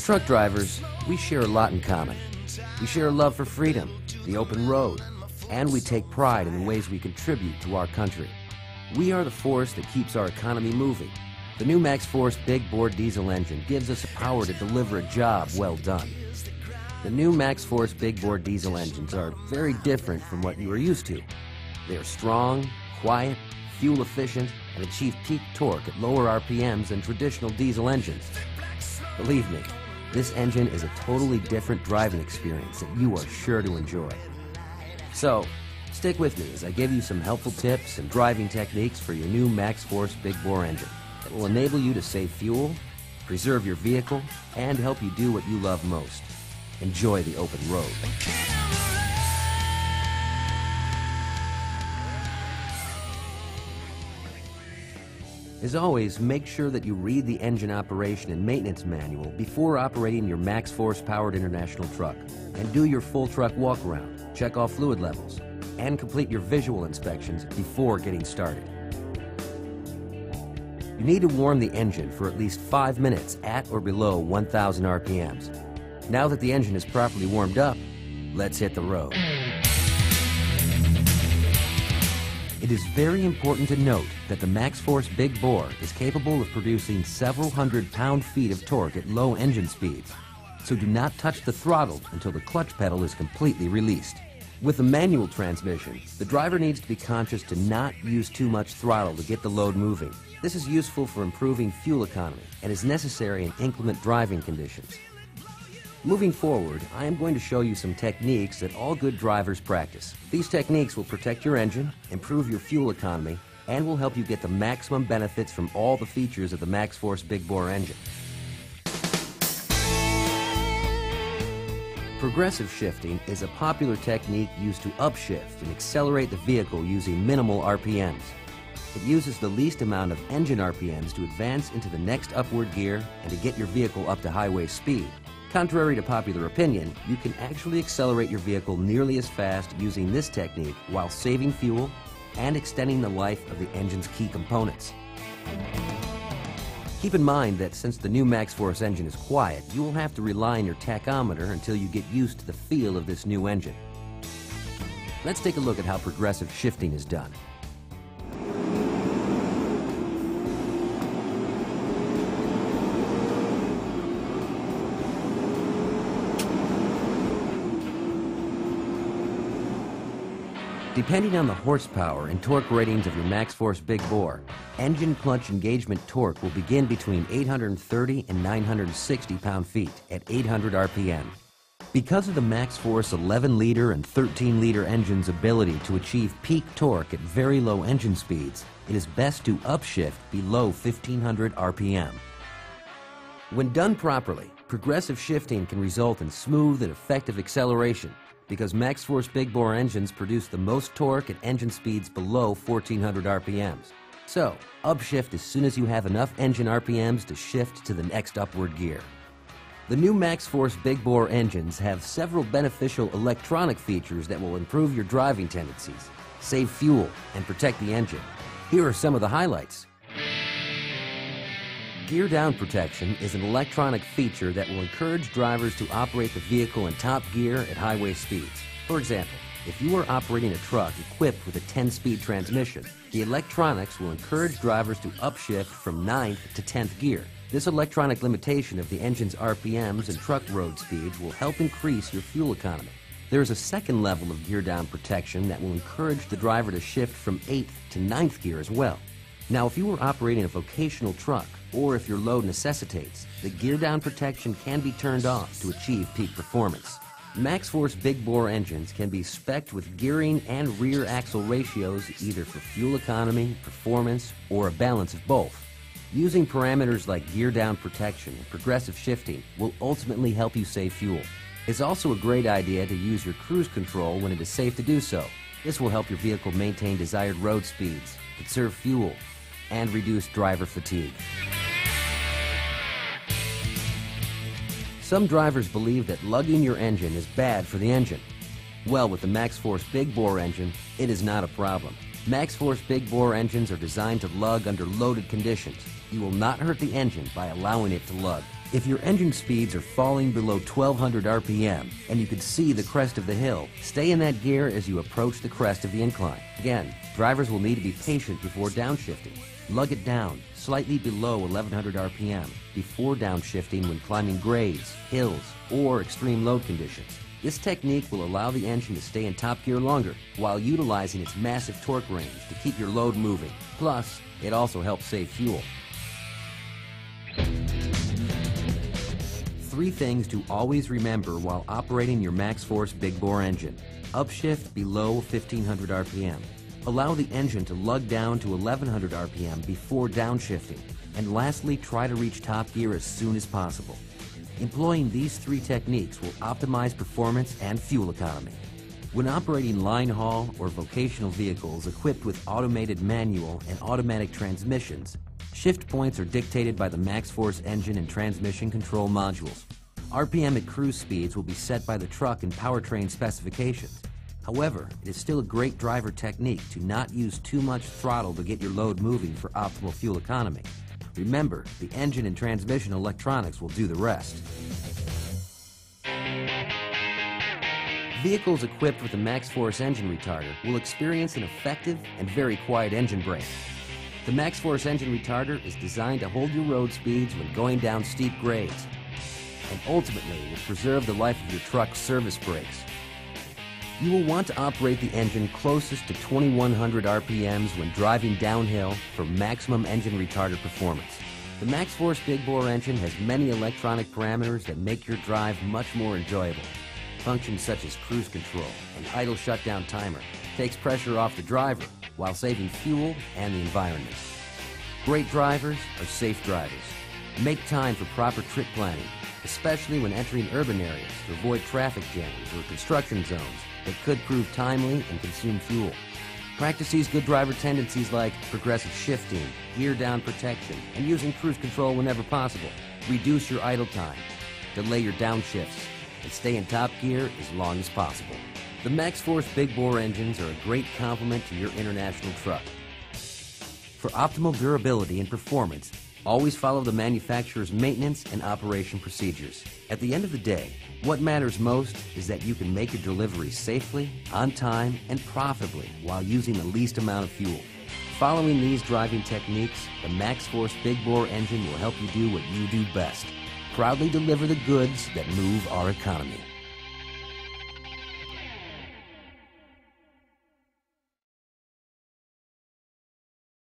truck drivers, we share a lot in common. We share a love for freedom, the open road, and we take pride in the ways we contribute to our country. We are the force that keeps our economy moving. The new MaxxForce big bore diesel engine gives us the power to deliver a job well done. The new MaxxForce big bore diesel engines are very different from what you are used to. They are strong, quiet, fuel efficient, and achieve peak torque at lower RPMs than traditional diesel engines. Believe me, this engine is a totally different driving experience that you are sure to enjoy. So, stick with me as I give you some helpful tips and driving techniques for your new MaxxForce big bore engine that will enable you to save fuel, preserve your vehicle, and help you do what you love most. Enjoy the open road. As always, make sure that you read the engine operation and maintenance manual before operating your MaxxForce powered international truck, and do your full truck walk around, check all fluid levels, and complete your visual inspections before getting started. You need to warm the engine for at least 5 minutes at or below 1,000 RPMs. Now that the engine is properly warmed up, let's hit the road. It is very important to note that the MaxxForce Big Bore is capable of producing several hundred pound-feet of torque at low engine speeds, so do not touch the throttle until the clutch pedal is completely released. With a manual transmission, the driver needs to be conscious to not use too much throttle to get the load moving. This is useful for improving fuel economy and is necessary in inclement driving conditions. Moving forward, I am going to show you some techniques that all good drivers practice. These techniques will protect your engine, improve your fuel economy, and will help you get the maximum benefits from all the features of the MaxxForce Big Bore engine. Progressive shifting is a popular technique used to upshift and accelerate the vehicle using minimal RPMs. It uses the least amount of engine RPMs to advance into the next upward gear and to get your vehicle up to highway speed. Contrary to popular opinion, you can actually accelerate your vehicle nearly as fast using this technique while saving fuel and extending the life of the engine's key components. Keep in mind that since the new MaxxForce engine is quiet, you will have to rely on your tachometer until you get used to the feel of this new engine. Let's take a look at how progressive shifting is done. Depending on the horsepower and torque ratings of your MaxxForce Big Bore, engine clutch engagement torque will begin between 830 and 960 pound-feet at 800 RPM. Because of the MaxxForce 11-liter and 13-liter engine's ability to achieve peak torque at very low engine speeds, it is best to upshift below 1,500 RPM. When done properly, progressive shifting can result in smooth and effective acceleration, because MaxxForce Big Bore engines produce the most torque at engine speeds below 1,400 RPMs. So, upshift as soon as you have enough engine RPMs to shift to the next upward gear. The new MaxxForce Big Bore engines have several beneficial electronic features that will improve your driving tendencies, save fuel, and protect the engine. Here are some of the highlights. Gear down protection is an electronic feature that will encourage drivers to operate the vehicle in top gear at highway speeds. For example, if you are operating a truck equipped with a 10-speed transmission, the electronics will encourage drivers to upshift from 9th to 10th gear. This electronic limitation of the engine's RPMs and truck road speeds will help increase your fuel economy. There is a second level of gear down protection that will encourage the driver to shift from 8th to 9th gear as well. Now, if you are operating a vocational truck, or if your load necessitates, the gear down protection can be turned off to achieve peak performance. MaxxForce Big Bore engines can be spec'd with gearing and rear axle ratios either for fuel economy, performance, or a balance of both. Using parameters like gear down protection and progressive shifting will ultimately help you save fuel. It's also a great idea to use your cruise control when it is safe to do so. This will help your vehicle maintain desired road speeds, conserve fuel, and reduce driver fatigue. Some drivers believe that lugging your engine is bad for the engine. Well, with the MaxxForce Big Bore engine, it is not a problem. MaxxForce Big Bore engines are designed to lug under loaded conditions. You will not hurt the engine by allowing it to lug. If your engine speeds are falling below 1200 RPM and you can see the crest of the hill, stay in that gear as you approach the crest of the incline. Again, drivers will need to be patient before downshifting. Lug it down slightly below 1100 RPM before downshifting when climbing grades, hills, or extreme load conditions. This technique will allow the engine to stay in top gear longer while utilizing its massive torque range to keep your load moving. Plus, it also helps save fuel. 3 things to always remember while operating your MaxxForce big bore engine. Upshift below 1500 RPM. Allow the engine to lug down to 1100 RPM before downshifting. And lastly, try to reach top gear as soon as possible. Employing these 3 techniques will optimize performance and fuel economy. When operating line haul or vocational vehicles equipped with automated manual and automatic transmissions, shift points are dictated by the MaxxForce engine and transmission control modules. RPM at cruise speeds will be set by the truck and powertrain specifications. However, it is still a great driver technique to not use too much throttle to get your load moving for optimal fuel economy. Remember, the engine and transmission electronics will do the rest. Vehicles equipped with the MaxxForce engine retarder will experience an effective and very quiet engine brake. The MaxxForce engine retarder is designed to hold your road speeds when going down steep grades, and ultimately will preserve the life of your truck's service brakes. You will want to operate the engine closest to 2100 RPMs when driving downhill for maximum engine retarder performance. The MaxxForce big bore engine has many electronic parameters that make your drive much more enjoyable. Functions such as cruise control and idle shutdown timer takes pressure off the driver while saving fuel and the environment. Great drivers are safe drivers. Make time for proper trip planning, especially when entering urban areas to avoid traffic jams or construction zones that could prove timely and consume fuel. Practice these good driver tendencies like progressive shifting, gear down protection, and using cruise control whenever possible. Reduce your idle time, delay your downshifts, and stay in top gear as long as possible. The MaxxForce big bore engines are a great complement to your international truck. For optimal durability and performance, always follow the manufacturer's maintenance and operation procedures. At the end of the day, what matters most is that you can make your delivery safely, on time, and profitably while using the least amount of fuel. Following these driving techniques, the MaxxForce big bore engine will help you do what you do best. Proudly deliver the goods that move our economy.